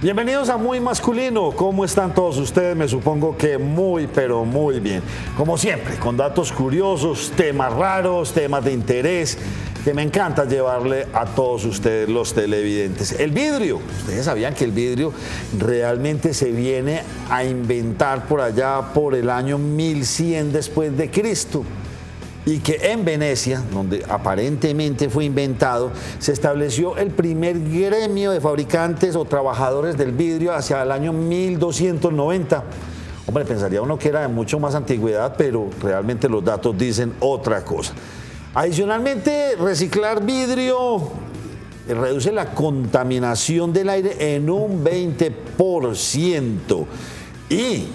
Bienvenidos a Muy Masculino. ¿Cómo están todos ustedes? Me supongo que muy, pero muy bien. Como siempre, con datos curiosos, temas raros, temas de interés, que me encanta llevarle a todos ustedes los televidentes. El vidrio. Ustedes sabían que el vidrio realmente se viene a inventar por allá por el año 1100 después de Cristo. Y que en Venecia, donde aparentemente fue inventado, se estableció el primer gremio de fabricantes o trabajadores del vidrio hacia el año 1290. Hombre, pensaría uno que era de mucho más antigüedad, pero realmente los datos dicen otra cosa. Adicionalmente, reciclar vidrio reduce la contaminación del aire en un 20% y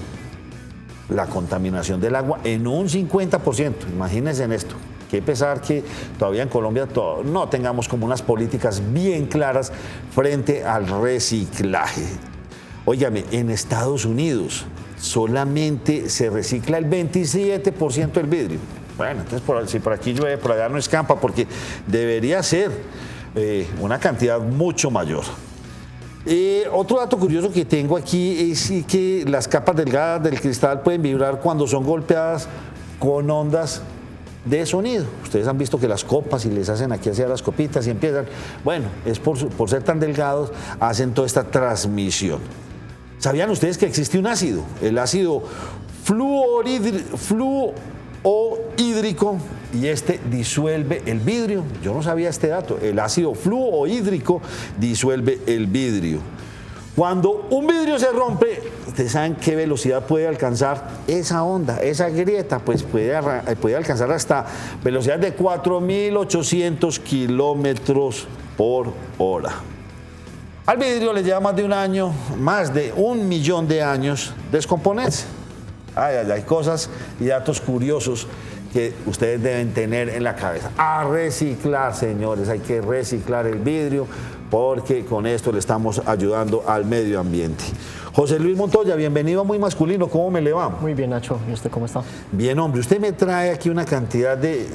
la contaminación del agua en un 50%. Imagínense en esto. Qué pesar que todavía en Colombia no tengamos como unas políticas bien claras frente al reciclaje. Óigame, en Estados Unidos solamente se recicla el 27% del vidrio. Bueno, entonces si por aquí llueve, por allá no escampa, porque debería ser una cantidad mucho mayor. Otro dato curioso que tengo aquí es que las capas delgadas del cristal pueden vibrar cuando son golpeadas con ondas de sonido. Ustedes han visto que las copas, y les hacen aquí hacia las copitas y empiezan, bueno, es por ser tan delgados, hacen toda esta transmisión. ¿Sabían ustedes que existe un ácido? El ácido fluorhídrico, y este disuelve el vidrio. Yo no sabía este dato. El ácido fluorhídrico disuelve el vidrio. Cuando un vidrio se rompe, ustedes saben qué velocidad puede alcanzar esa onda, esa grieta, pues puede alcanzar hasta velocidad de 4.800 kilómetros por hora. Al vidrio le lleva más de 1 millón de años descomponerse. Hay cosas y datos curiosos que ustedes deben tener en la cabeza. A reciclar, señores, hay que reciclar el vidrio porque con esto le estamos ayudando al medio ambiente. José Luis Montoya, bienvenido a Muy Masculino, ¿cómo me le va? Muy bien, Nacho, ¿y usted cómo está? Bien, hombre, usted me trae aquí una cantidad de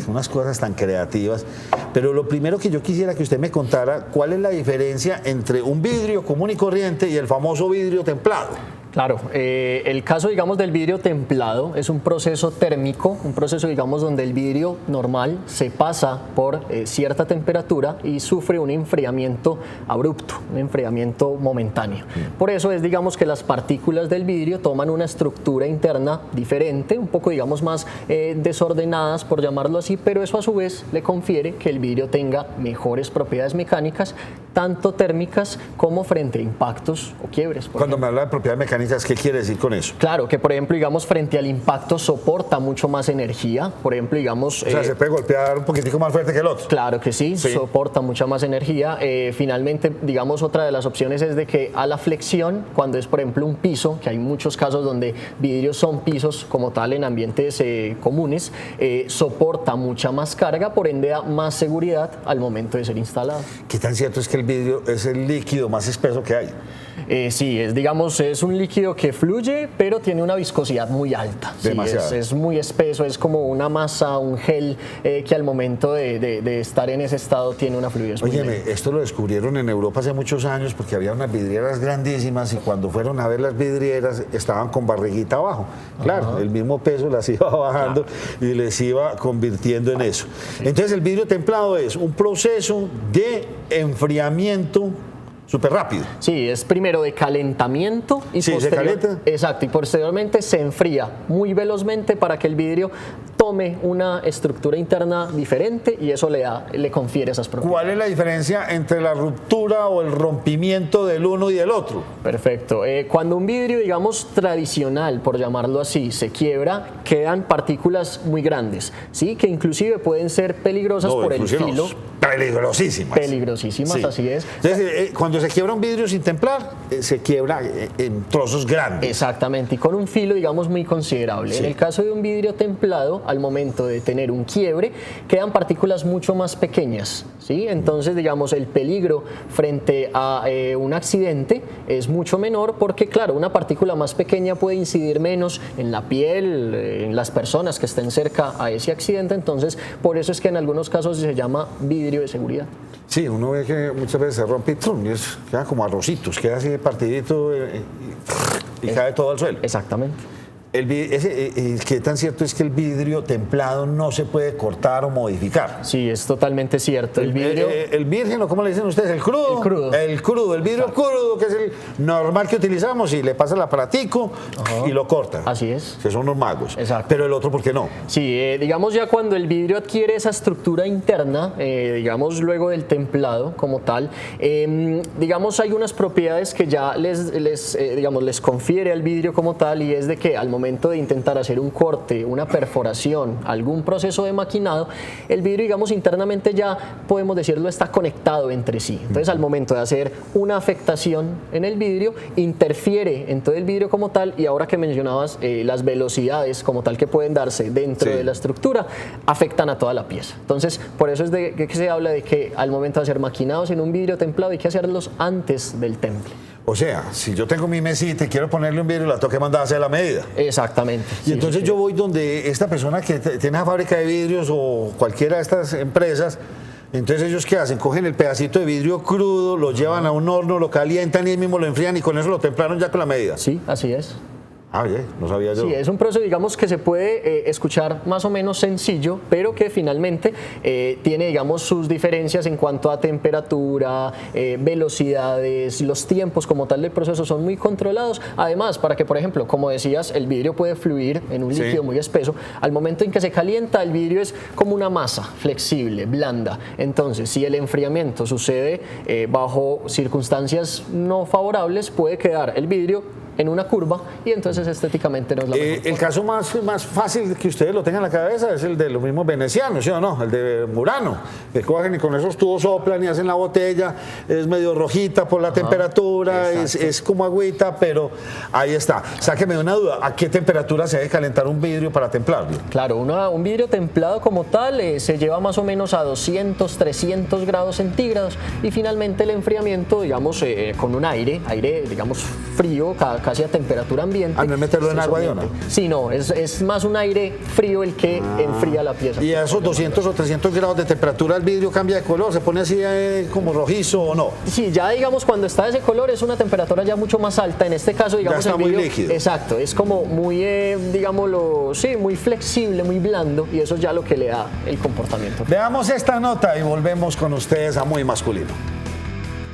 unas cosas tan creativas, pero lo primero que yo quisiera que usted me contara, ¿cuál es la diferencia entre un vidrio común y corriente y el famoso vidrio templado? Claro, el caso, digamos, del vidrio templado es un proceso térmico, un proceso, digamos, donde el vidrio normal se pasa por cierta temperatura y sufre un enfriamiento abrupto, un enfriamiento momentáneo. Por eso es, digamos, que las partículas del vidrio toman una estructura interna diferente, un poco, digamos, más desordenadas, por llamarlo así, pero eso a su vez le confiere que el vidrio tenga mejores propiedades mecánicas, tanto térmicas como frente a impactos o quiebres. Cuando me habla de propiedades mecánicas, ¿qué quiere decir con eso? Claro, que por ejemplo, digamos, frente al impacto soporta mucho más energía. Por ejemplo, digamos... O sea, se puede golpear un poquitico más fuerte que el otro. Claro que sí, soporta mucha más energía. Finalmente, digamos, otra de las opciones es de que a la flexión, cuando es, por ejemplo, un piso, que hay muchos casos donde vidrios son pisos como tal en ambientes comunes, soporta mucha más carga, por ende da más seguridad al momento de ser instalado. ¿Qué tan cierto es que el vidrio es el líquido más espeso que hay? Sí, es un líquido que fluye, pero tiene una viscosidad muy alta. Demasiado. Sí, es muy espeso, es como una masa, un gel que al momento de estar en ese estado tiene una fluidez muy Óyeme, lenta. esto lo descubrieron en Europa hace muchos años porque había unas vidrieras grandísimas y cuando fueron a ver las vidrieras estaban con barriguita abajo. Claro, el mismo peso las iba bajando y les iba convirtiendo en eso. Entonces el vidrio templado es un proceso de enfriamiento súper rápido. Sí, es primero de calentamiento y se calienta. Exacto, y posteriormente se enfría muy velozmente para que el vidrio tome una estructura interna diferente y eso le confiere esas propiedades. ¿Cuál es la diferencia entre la ruptura o el rompimiento del uno y del otro? Perfecto. Cuando un vidrio, digamos, tradicional, por llamarlo así, se quiebra, quedan partículas muy grandes, ¿sí? Que inclusive pueden ser peligrosas por el filo. Peligrosísimas. Peligrosísimas, sí. Así es. Entonces, cuando se quiebra un vidrio sin templar, se quiebra en trozos grandes. Exactamente, y con un filo, digamos, muy considerable. Sí. En el caso de un vidrio templado, al momento de tener un quiebre, quedan partículas mucho más pequeñas, ¿sí? Entonces, digamos, el peligro frente a un accidente es mucho menor porque, claro, una partícula más pequeña puede incidir menos en la piel, en las personas que estén cerca a ese accidente. Entonces, por eso es que en algunos casos se llama vidrio vidrio de seguridad. Sí, uno ve que muchas veces se rompe y queda como arrocitos, queda así partidito y cae todo al suelo. Exactamente. ¿Qué tan cierto es que el vidrio templado no se puede cortar o modificar? Sí, es totalmente cierto. El vidrio... el virgen, o ¿cómo le dicen ustedes? El crudo. El crudo, el vidrio crudo, que es el normal que utilizamos, y le pasa el aparatico y lo corta. Así es. Que son unos magos. Exacto. Pero el otro, ¿por qué no? Sí, digamos ya cuando el vidrio adquiere esa estructura interna, digamos luego del templado como tal, digamos hay unas propiedades que ya les confiere al vidrio como tal, y es de que al momento de intentar hacer un corte, una perforación, algún proceso de maquinado, el vidrio, digamos, internamente ya, podemos decirlo, está conectado entre sí. Entonces, al momento de hacer una afectación en el vidrio, interfiere en todo el vidrio como tal, y ahora que mencionabas las velocidades como tal que pueden darse dentro de la estructura, afectan a toda la pieza. Entonces, por eso es de que se habla de que al momento de hacer maquinados en un vidrio templado hay que hacerlos antes del temple. O sea, si yo tengo mi mesita y quiero ponerle un vidrio, la tengo que mandar a hacer a la medida. Exactamente. Y entonces yo voy donde esta persona que tiene una fábrica de vidrios o cualquiera de estas empresas, entonces ellos ¿qué hacen? Cogen el pedacito de vidrio crudo, lo llevan a un horno, lo calientan y mismo lo enfrían, y con eso lo templaron ya con la medida. Sí, así es. Ah, bien, no sabía yo. Sí, es un proceso, digamos, que se puede escuchar más o menos sencillo, pero que finalmente tiene, digamos, sus diferencias en cuanto a temperatura, velocidades, los tiempos como tal del proceso son muy controlados. Además, para que, por ejemplo, como decías, el vidrio puede fluir en un líquido muy espeso. Al momento en que se calienta, el vidrio es como una masa flexible, blanda. Entonces, si el enfriamiento sucede bajo circunstancias no favorables, puede quedar el vidrio en una curva, y entonces estéticamente no es la mejor El caso más fácil que ustedes lo tengan en la cabeza es el de los mismos venecianos, ¿sí o no? El de Murano, que cogen y con esos tubos soplan y hacen la botella, es medio rojita por la temperatura, es como agüita, pero ahí está. Sáqueme una duda, ¿a qué temperatura se debe calentar un vidrio para templarlo? Claro, un vidrio templado como tal se lleva más o menos a 200, 300 grados centígrados, y finalmente el enfriamiento, digamos, con un aire, digamos, frío, casi a temperatura ambiente. ¿No es meterlo en agua de ona? Sí, no, es más un aire frío el que enfría la pieza. ¿Y a esos 200 o 300 grados de temperatura el vidrio cambia de color? ¿Se pone así como rojizo o no? Sí, ya digamos cuando está de ese color es una temperatura ya mucho más alta. En este caso, digamos, ya está el vidrio, muy líquido. Exacto, es como muy, digámoslo, sí, muy flexible, muy blando, y eso es ya lo que le da el comportamiento. Veamos esta nota y volvemos con ustedes a Muy Masculino.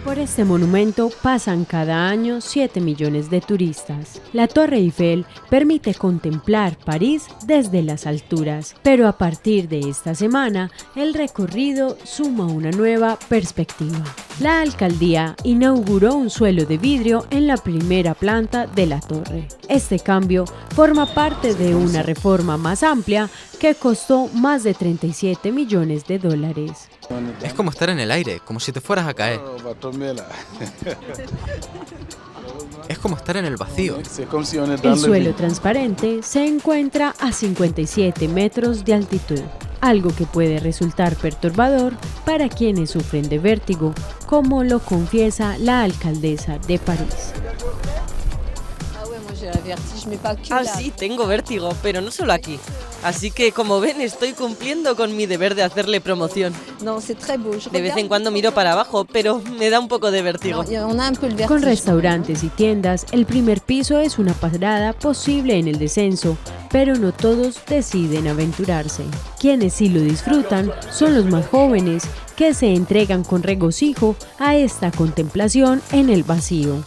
Por este monumento pasan cada año 7 millones de turistas. La Torre Eiffel permite contemplar París desde las alturas, pero a partir de esta semana, el recorrido suma una nueva perspectiva. La alcaldía inauguró un suelo de vidrio en la primera planta de la torre. Este cambio forma parte de una reforma más amplia que costó más de 37 millones de dólares. Es como estar en el aire, como si te fueras a caer. Es como estar en el vacío. El suelo transparente se encuentra a 57 metros de altitud, algo que puede resultar perturbador para quienes sufren de vértigo, como lo confiesa la alcaldesa de París. Ah, sí, tengo vértigo, pero no solo aquí. Así que, como ven, estoy cumpliendo con mi deber de hacerle promoción. De vez en cuando miro para abajo, pero me da un poco de vértigo. Con restaurantes y tiendas, el primer piso es una parada posible en el descenso, pero no todos deciden aventurarse. Quienes sí lo disfrutan son los más jóvenes, que se entregan con regocijo a esta contemplación en el vacío.